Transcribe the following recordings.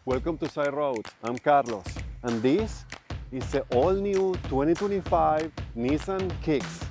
Welcome to Side Roads. I'm Carlos, and this is the all-new 2025 Nissan Kicks.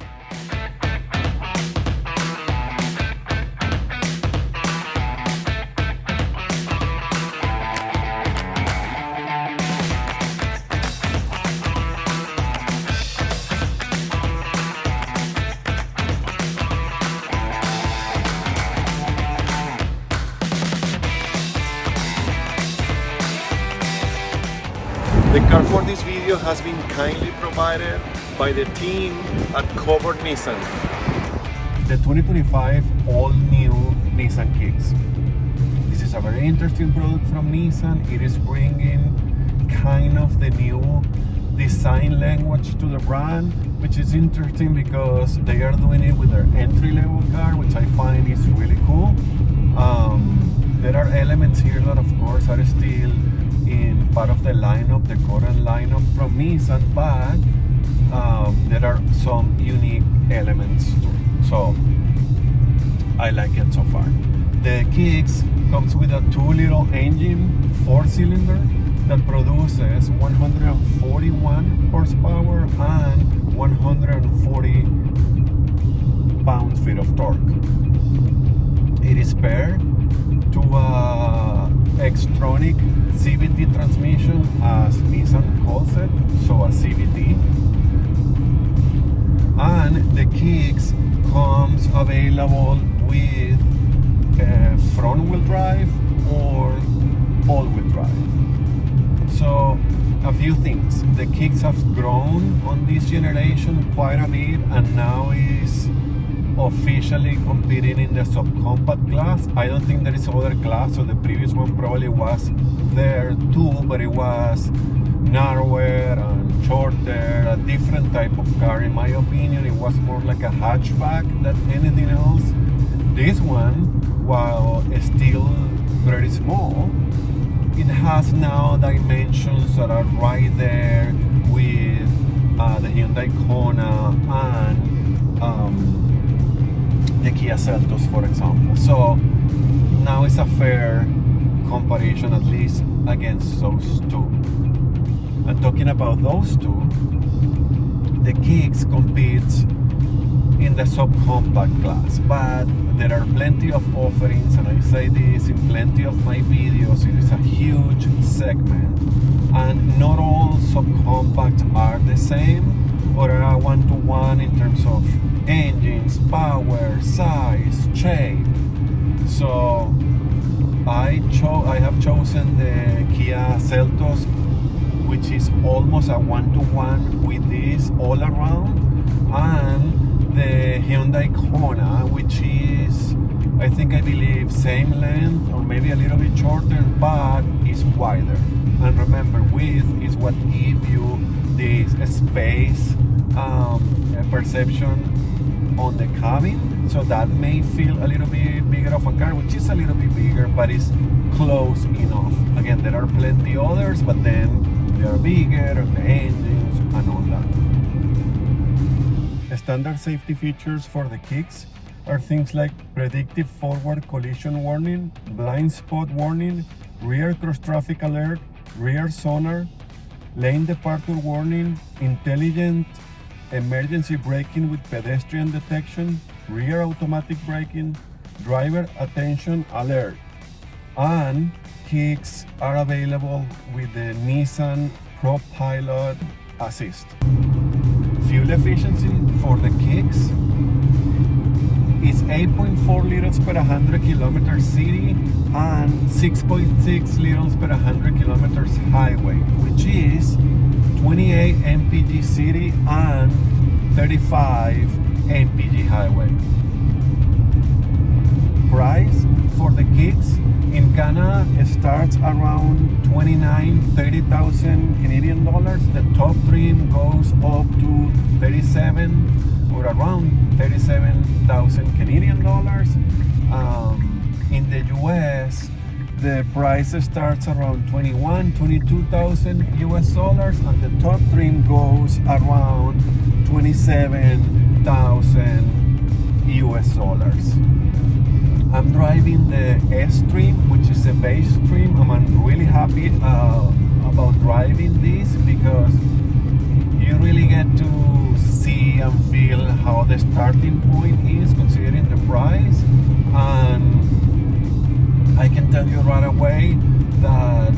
The car for this video has been kindly provided by the team at Covered Nissan. The 2025 all-new Nissan Kicks. This is a very interesting product from Nissan. It is bringing kind of the new design language to the brand, which is interesting because they are doing it with their entry-level car, which I find is really cool. There are elements here that of course are still in part of the lineup, the current lineup from Nissan, but there are some unique elements too. So I like it so far. The Kicks comes with a 2-liter engine, 4-cylinder, that produces 141 horsepower and 140 pound-feet of torque. It is paired to a Xtronic CVT transmission, as Nissan calls it, so a CVT. And the Kicks comes available with front-wheel drive or all-wheel drive. So a few things. The Kicks have grown on this generation quite a bit and now is officially competing in the subcompact class. I don't think there is other class, so the previous one probably was there too, but it was narrower and shorter, a different type of car in my opinion. It was more like a hatchback than anything else. This one, while still very small, it has now dimensions that are right there with the Hyundai Kona and the Kia Seltos, for example. So now it's a fair comparison, at least against those two. And talking about those two, the Kicks competes in the subcompact class, but there are plenty of offerings, and I say this in plenty of my videos. It is a huge segment, and not all subcompacts are the same or are one-to-one in terms of engines, power, size, shape. So I have chosen the Kia Seltos, which is almost a one-to-one with this all around, and the Hyundai Kona, which is, I believe, same length or maybe a little bit shorter, but is wider. And remember, width is what gives you this space perception on the cabin, so that may feel a little bit bigger of a car, which is a little bit bigger, but it's close enough. Again, there are plenty others, but then they are bigger, the engines and all that. Standard safety features for the Kicks are things like predictive forward collision warning, blind spot warning, rear cross traffic alert, rear sonar, lane departure warning, intelligent emergency braking with pedestrian detection, rear automatic braking, driver attention alert. And Kicks are available with the Nissan ProPilot Assist. Fuel efficiency for the Kicks is 8.4 liters per 100 kilometers city and 6.6 liters per 100 kilometers highway, which is 28 mpg city and 35 mpg highway. Price for the Kicks in Canada starts around 29,000-30,000 Canadian dollars. The top trim goes up to 37 or around 37,000 Canadian dollars. In the US, the price starts around 22,000 US dollars, and the top trim goes around 27,000 US dollars. I'm driving the S-Stream, which is a base stream. I'm really happy about driving this because you really get to see and feel how the starting point is considering the price. And I can tell you right away that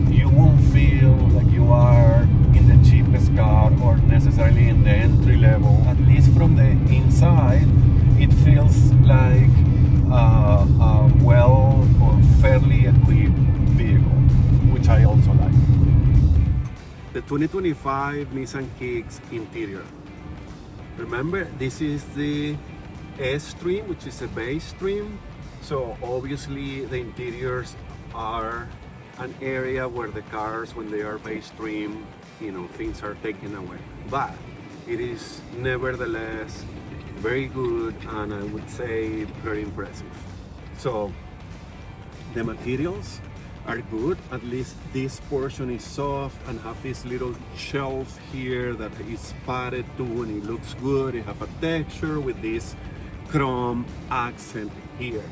you won't feel like you are in the cheapest car or necessarily in the entry level. At least from the inside, it feels like a well or fairly equipped vehicle, which I also like. The 2025 Nissan Kicks interior. Remember, this is the S-Stream, which is a base stream. So obviously the interiors are an area where the cars, when they are base stream, things are taken away. But it is nevertheless very good, and I would say very impressive. So the materials are good. At least this portion is soft and have this little shelf here that is padded too, and it looks good. It have a texture with this chrome accent here.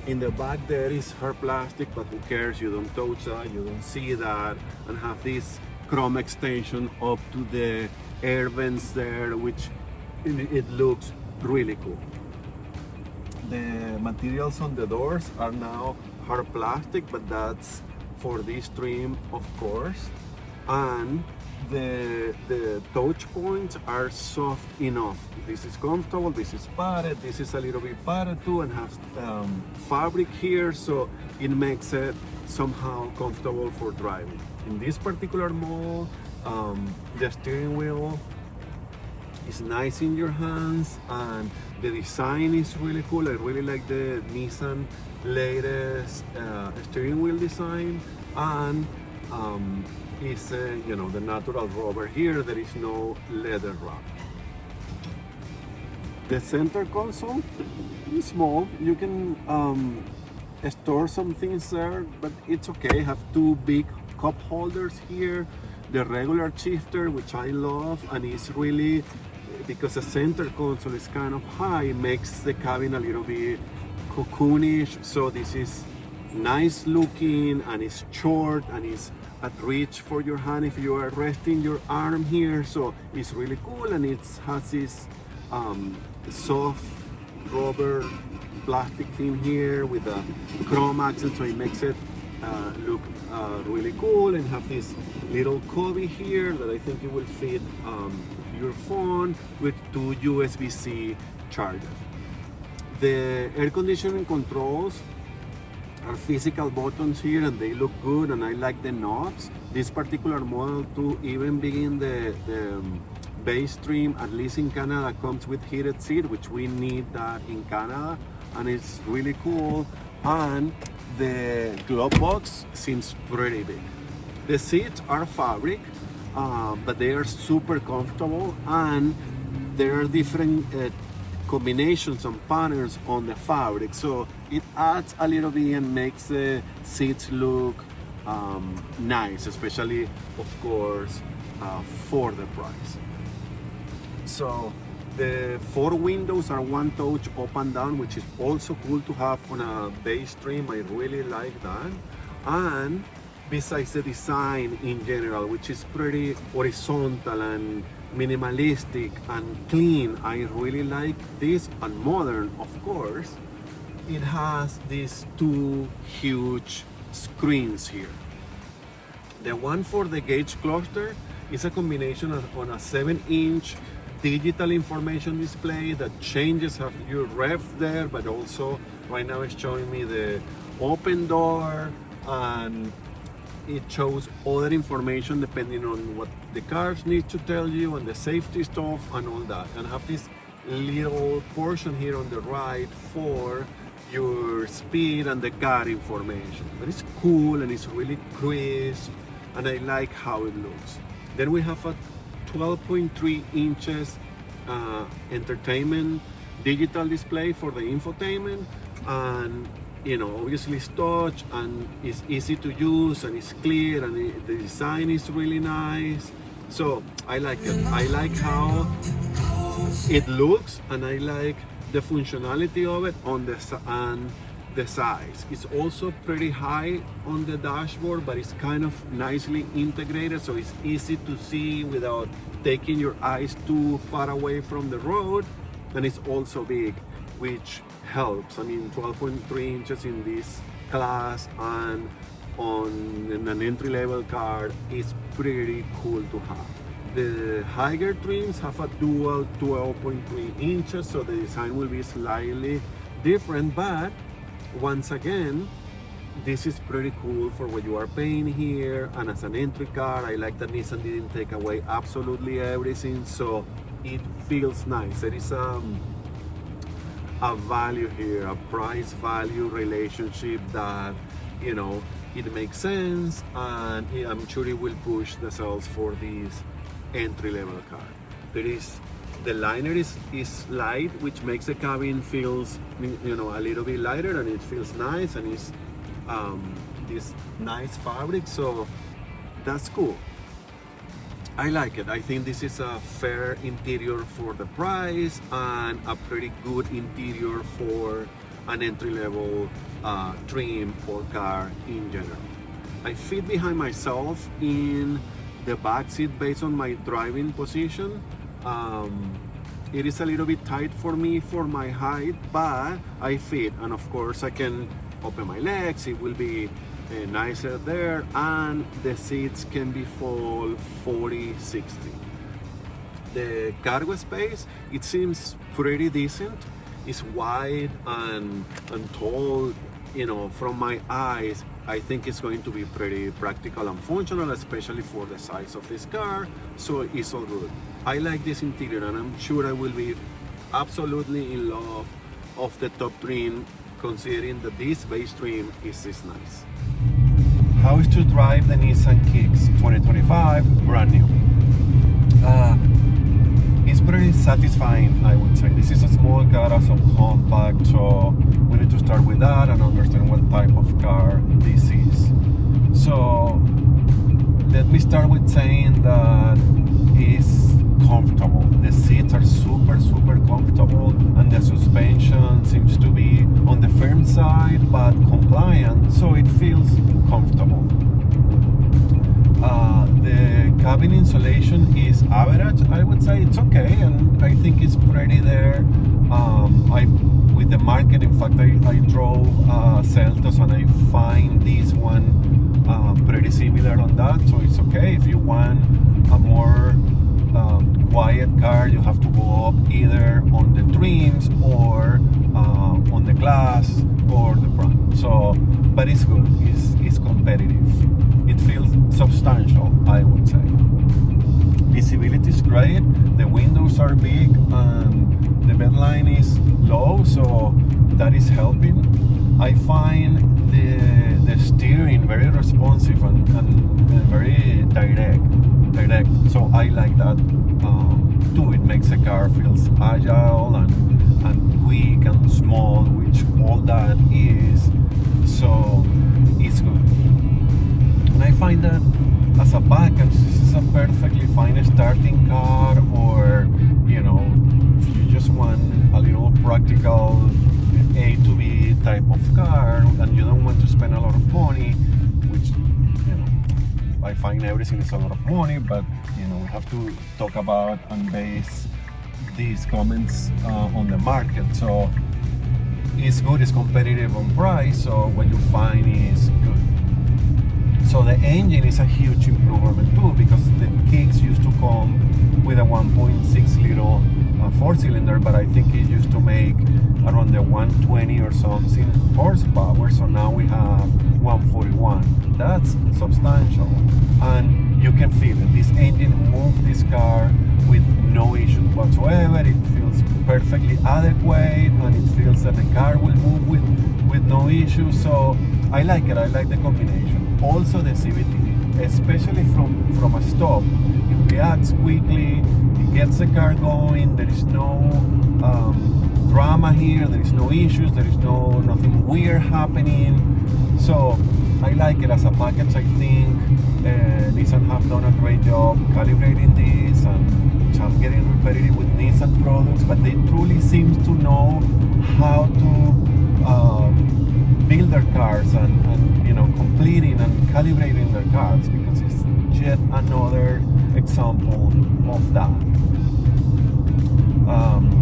In the back there is hard plastic, but who cares? You don't touch that, you don't see that, and have this chrome extension up to the air vents there, which it looks really cool. The materials on the doors are now hard plastic, but that's for this trim, of course. And the touch points are soft enough. This is comfortable, this is padded, this is a little bit padded too, and has fabric here, so it makes it somehow comfortable for driving. In this particular model, the steering wheel is nice in your hands, and the design is really cool. I really like the Nissan latest steering wheel design, and is the natural rubber here. There is no leather wrap. The center console is small. You can store some things there, but it's okay. Have two big cup holders here. The regular shifter, which I love, and it's really, because the center console is kind of high, makes the cabin a little bit cocoonish. So this is nice looking, and it's short, and it's at reach for your hand if you are resting your arm here. So it's really cool, and it has this soft rubber plastic thing here with a chrome accent, so it makes it look really cool, and have this little cubby here that I think it will fit your phone with two USB-C chargers. The air conditioning controls are physical buttons here, and they look good, and I like the knobs. This particular model too, even being the base stream, at least in Canada, comes with heated seat, which we need that in Canada, and it's really cool. And the glove box seems pretty big. The seats are fabric, but they are super comfortable, and there are different combinations and patterns on the fabric, so it adds a little bit and makes the seats look nice, especially of course for the price. So the 4 windows are one touch up and down, which is also cool to have on a base trim. I really like that. And besides the design in general, which is pretty horizontal and minimalistic and clean, I really like this, and modern of course. It has these 2 huge screens here. The one for the gauge cluster is a combination on a 7-inch digital information display that changes how you rev there, but also right now it's showing me the open door, and it shows other information depending on what the cars need to tell you, and the safety stuff and all that. And have this little portion here on the right for your speed and the car information. But it's cool, and it's really crisp, and I like how it looks. Then we have a 12.3 inches entertainment digital display for the infotainment, and obviously it's touch, and it's easy to use, and it's clear, and the design is really nice. So I like it. I like how it looks, and I like the functionality of it and the size. It's also pretty high on the dashboard, but it's kind of nicely integrated, so it's easy to see without taking your eyes too far away from the road. And it's also big, which helps. I mean, 12.3 inches in this class and in an entry-level car is pretty cool to have. The higher trims have a dual 12.3 inches, so the design will be slightly different, but once again, this is pretty cool for what you are paying here. And as an entry car, I like that Nissan didn't take away absolutely everything, so it feels nice. There is a value here, a price-value relationship that, you know, it makes sense, and I'm sure it will push the sales for this entry-level car. The liner is light, which makes the cabin feels, you know, a little bit lighter, and it feels nice, and it's this nice fabric, so that's cool. I like it. I think this is a fair interior for the price and a pretty good interior for an entry-level trim or car in general. I fit behind myself in the back seat based on my driving position. It is a little bit tight for me for my height, but I fit, and of course I can open my legs. It will be nicer there, and the seats can be fold 40-60. The cargo space, it seems pretty decent. It's wide and tall. You know, from my eyes, I think it's going to be pretty practical and functional, especially for the size of this car, so it's all good. I like this interior, and I'm sure I will be absolutely in love of the top trim, considering that this base trim is this nice. How is to drive the Nissan Kicks 2025 brand new? It's pretty satisfying, I would say. This is a small car, a compact, so we need to start with that and understand what type of car this is. So let me start with saying that it's comfortable. The seats are super comfortable, and the suspension seems to be on the firm side but compliant, so it feels comfortable. The cabin insulation is average, I would say. It's okay, and I think it's pretty there. With the market, in fact, I drove Celtos, and I find this one pretty similar on that, so it's okay. If you want a more quiet car, you have to go up either on the trims or on the glass or the front. So, but it's good. It's competitive. It feels substantial, I would say. Visibility is great. The windows are big, and the bed line is low, so that is helping. I find the steering very responsive and very direct. So I like that too. It makes the car feels agile and quick and small, which all that is. So it's good. And I find that as a backup, this is a perfectly fine starting car, or, you know, if you just want a little practical A to B type of car and you don't want to spend a lot of money, which, you know, I find everything is a lot of money, but, you know, we have to talk about and base these comments on the market. So it's good, it's competitive on price, so what you find is good. So the engine is a huge improvement too, because the Kicks used to come with a 1.6 liter 4-cylinder, but I think it used to make around the 120 or something horsepower. So now we have 141. That's substantial, and you can feel it. This engine moves this car with no issues whatsoever. It feels perfectly adequate, and it feels that the car will move with no issues. So I like it. I like the combination. Also the CVT, especially from a stop, it reacts quickly, it gets the car going. There is no drama here, there is no issues, there is nothing weird happening. So I like it as a package. I think Nissan have done a great job calibrating this, and I'm getting repetitive with Nissan products, but they truly seem to know how to build their cars and completing and calibrating their cars, because it's yet another example of that.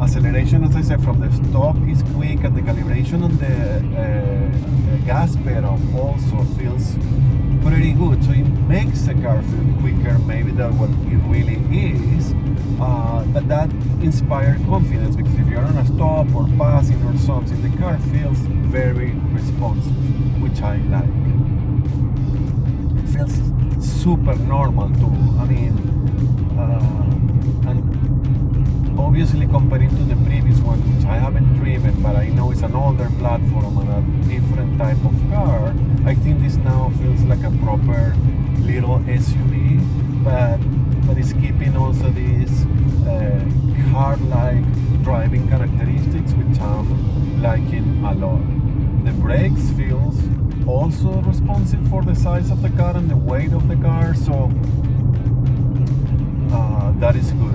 Acceleration, as I said, from the stop is quick, and the calibration on the gas pedal also feels pretty good. So it makes the car feel quicker, maybe than what it really is. But that inspires confidence, because if you're on a stop or passing or something, the car feels very responsive, which I like. It feels super normal too. I mean, and obviously comparing to the previous one, which I haven't driven, but I know it's an older platform and a different type of car, I think this now feels like a proper little SUV, but it's keeping also these car-like driving characteristics, which I'm liking a lot. The brakes feels also responsive for the size of the car and the weight of the car, so that is good.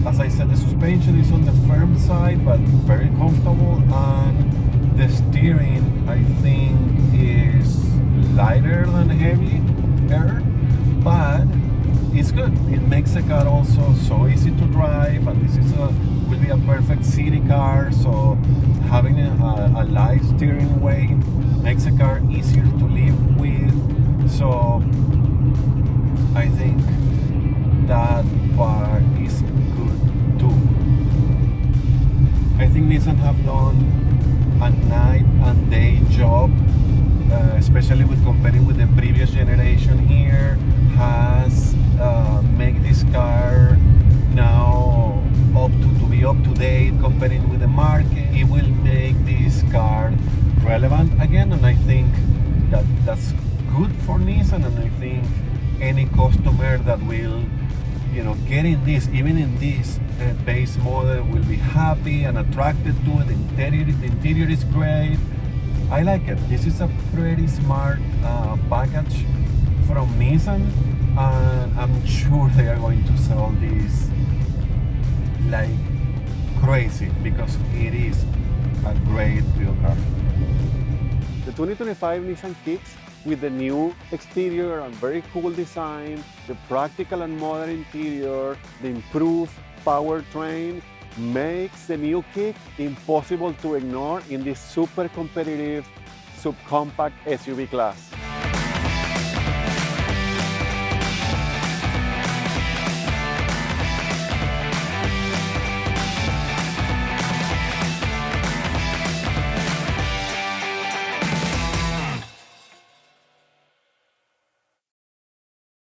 As I said, the suspension is on the firm side, but very comfortable, and the steering, I think, is lighter than heavier, but it's good. It makes the car also so easy to drive, and this is will be a perfect city car, so having a light steering weight makes the car easier to live with, so I think that part is good too. I think Nissan have done a night and day job, especially with comparing with the previous generation here, has make this car now to be up to date, comparing with the market. It will make this car relevant again, and I think that's good for Nissan, and I think any customer that will getting this, even in this base model, will be happy and attracted to it. The interior is great. I like it. This is a pretty smart package from Nissan, and I'm sure they are going to sell this like crazy, because it is a great little car. The 2025 Nissan Kicks, with the new exterior and very cool design, the practical and modern interior, the improved powertrain, makes the new Kick impossible to ignore in this super competitive subcompact SUV class.